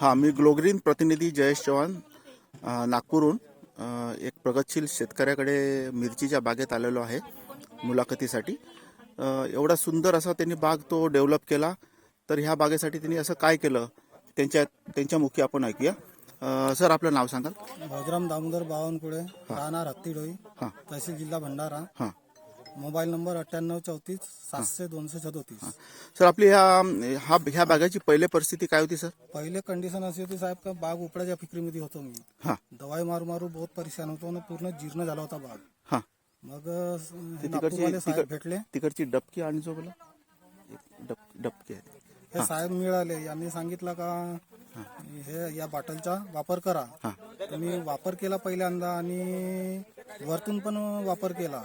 हां, मी ग्लोग्रीन प्रतिनिधी जयेश चव्हाण नागपूरहून एक प्रगतशील शेतकऱ्याकडे मिरचीच्या बागेत आलेलो आहे मुलाखतीसाठी. एवढा सुंदर असा त्यांनी बाग तो डेव्हलप केला. तर ह्या बागेसाठी त्यांनी असं काय केलं त्यांच्या मुखी आपण ऐकूया. सर, आपलं नाव सांगाल? भोजराम दामोदर बावनकुळे, राहणार हत्तीडोई, हां तहसील जिल्हा भंडारा. हां मोबाईल नंबर 9834 सर, आपली ह्या बागेची पहिले परिस्थिती काय होती सर? पहिले कंडिशन अशी होती साहेब का बाग उपडाच्या फिक्रीमध्ये होतो मी. हां दवाई मारू मारू बहुत परेशान होतो आणि पूर्ण जीर्ण झाला होता बाग. हां मग नागपूरवाले साहेब भेटले. तिकडची डबकी आणि जो बोला डबकी आहे. हे साहेब मिळाले, यांनी सांगितलं का हे या बॉटलचा वापर करा. मी वापर केला पहिल्यांदा आणि वरतून पण वापर केला.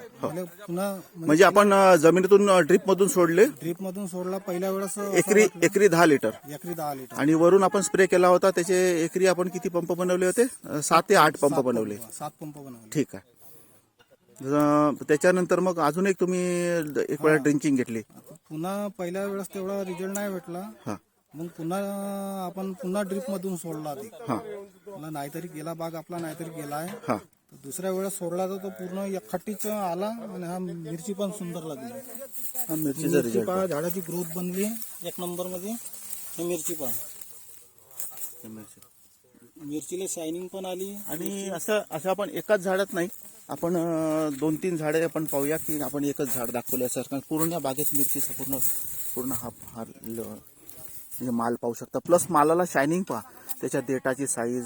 पुन्हा म्हणजे आपण जमिनीतून ड्रीप मधून सोडले. ड्रीप मधून सोडला पहिल्या वेळेस एकरी 10 लिटर एकरी 10 लिटर आणि वरून आपण स्प्रे केला होता. त्याचे एकरी आपण किती पंप बनवले होते? 7 ते 8 पंप बनवले. 7 पंप बनवले. ठीक आहे. त्याच्यानंतर मग अजून एक तुम्ही एक वेळा ड्रिंचिंग घेतली. पुन्हा पहिल्या वेळेस तेवढा रिझल्ट नाही भेटला. मग पुन्हा ड्रीप मधून सोडला ते. मला नाहीतरी गेला बाग आपला, नाहीतरी गेलाय. दुसऱ्या वेळेस सोडला तर तो पूर्ण एकखट्टीच आला आणि हा मिरची पण सुंदर लागली. मिरचीचा रिझल्ट पहा, झाडाची ग्रोथ बनली एक नंबर मध्ये. हे मिरची पहा, मिरचीला शायनिंग पण आली. आणि असं आपण एकाच झाडात नाही, आपण 2-3 झाडे आपण पाहूया की आपण एकच झाड दाखवले सर. कारण पूर्ण या बागेत मिरचीचा पूर्ण हा म्हणजे माल पाहू शकता. प्लस मालाला शायनिंग पहा, त्याच्या देठाची साईज,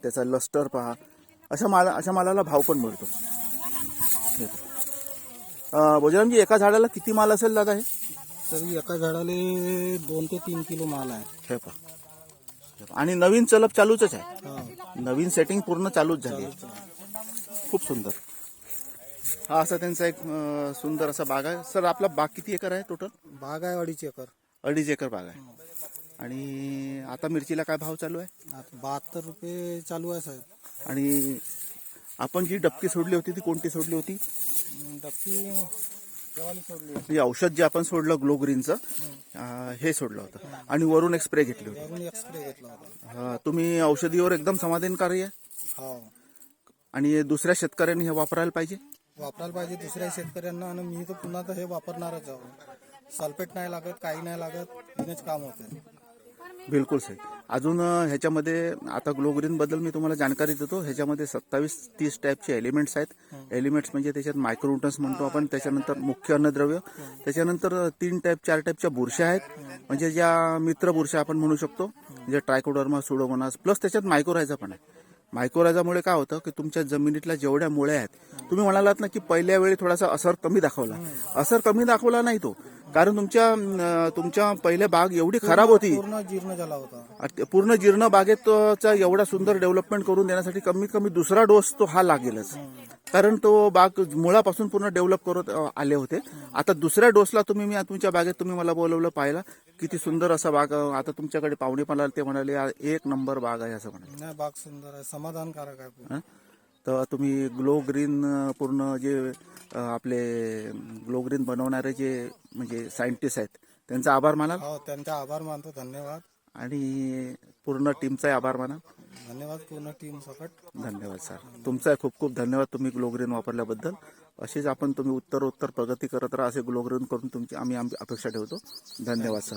त्याचा लस्टर पहा. अशा मालाला भाव पण मिळतो. भोजरामजी, एका झाडाला किती माल असेल दादा? हे तरी एका झाडाला 2 ते 3 किलो माल आहे. हे पहा. आणि नवीन चलप चालूच आहे. नवीन सेटिंग पूर्ण चालूच झाली. खूप सुंदर. हा असा त्यांचा एक सुंदर असा बाग आहे. सर, आपला बाग किती एकर आहे टोटल? बाग आहे 2.5 एकर. 2.5 एकर बाग आहे. आणि आता मिरचीला काय भाव चालू आहे? 72 रुपये चालू आहे साहेब. आणि आपण जी डबकी सोडली होती ती कोणती सोडली होती? डबकी केव्हाली सोडली? म्हणजे औषध जे आपण सोडलं ग्लोग्रीनचं, हे सोडलं होतं. आणि वरून एक स्प्रे घेतली होती. वरून एक स्प्रे घेतला होता. तुम्ही औषधीवर एकदम समाधानकारी आहे. हो. आणि दुसऱ्या शेतकऱ्यांनी हे वापरायला पाहिजे दुसऱ्या शेतकऱ्यांना. आणि मी तर पुन्हा तर हे वापरणारच आहोत. सल्फेट नाही लागत, काही नाही लागत, हेच काम होते. बिलकुल सही. अजून ह्याच्यामध्ये आता ग्लोग्रीन बद्दल मी तुम्हाला जाणकारी देतो. ह्याच्यामध्ये 27-30 टाईपचे एलिमेंट्स आहेत. एलिमेंट्स म्हणजे त्याच्यात मायक्रोन्यूट्रन्स म्हणतो आपण, त्याच्यानंतर मुख्य अन्नद्रव्य, त्याच्यानंतर 3 टाईप 4 टाईपच्या बुरश्या आहेत. म्हणजे ज्या मित्र बुरश्या आपण म्हणू शकतो, म्हणजे ट्रायकोडर्मा, सुडोमोनास. प्लस त्याच्यात मायकोरायझा पण आहे. मायकोरायझामुळे काय होतं की तुमच्या जमिनीतल्या जेवढ्या मुळ्या आहेत, तुम्ही म्हणालात ना की पहिल्या वेळी थोडासा असर कमी दाखवला नाही तो. कारण तुमच्या पहिल्या बाग एवढी खराब होती, पूर्ण जीर्ण झाला होता. पूर्ण जीर्ण बागेचा एवढा सुंदर डेव्हलपमेंट करून देण्यासाठी कमीत कमी दुसरा डोस तो हा लागेलच. कारण तो बाग मुळापासून पूर्ण डेव्हलप करत आले होते. आता दुसऱ्या डोसला मी तुमच्या बागेत मला बोलवलं, पाहिला किती सुंदर असा बाग. आता तुमच्याकडे पाहुणे पण आले, ते म्हणाले 1 नंबर बाग आहे असं म्हणाले. नाही, बाग सुंदर आहे, समाधानकारक आहे. तर तुम्ही ग्लोग्रीन पूर्ण जे आपले ग्लोग्रीन बनवणारे जे म्हणजे सायंटिस्ट आहेत त्यांचा आभार मानाल? हो, त्यांचा आभार मानतो. धन्यवाद. आणि पूर्ण टीमचा आभार माना. धन्यवाद पूर्ण टीम सकट. धन्यवाद सर, तुमचा खूप खूप धन्यवाद तुम्ही ग्लोग्रीन वापरल्याबद्दल. असेच तुम्ही उत्तरोत्तर प्रगती करत राहा, असे ग्लोग्रीन करून आम्ही अपेक्षा ठेवतो. धन्यवाद सर.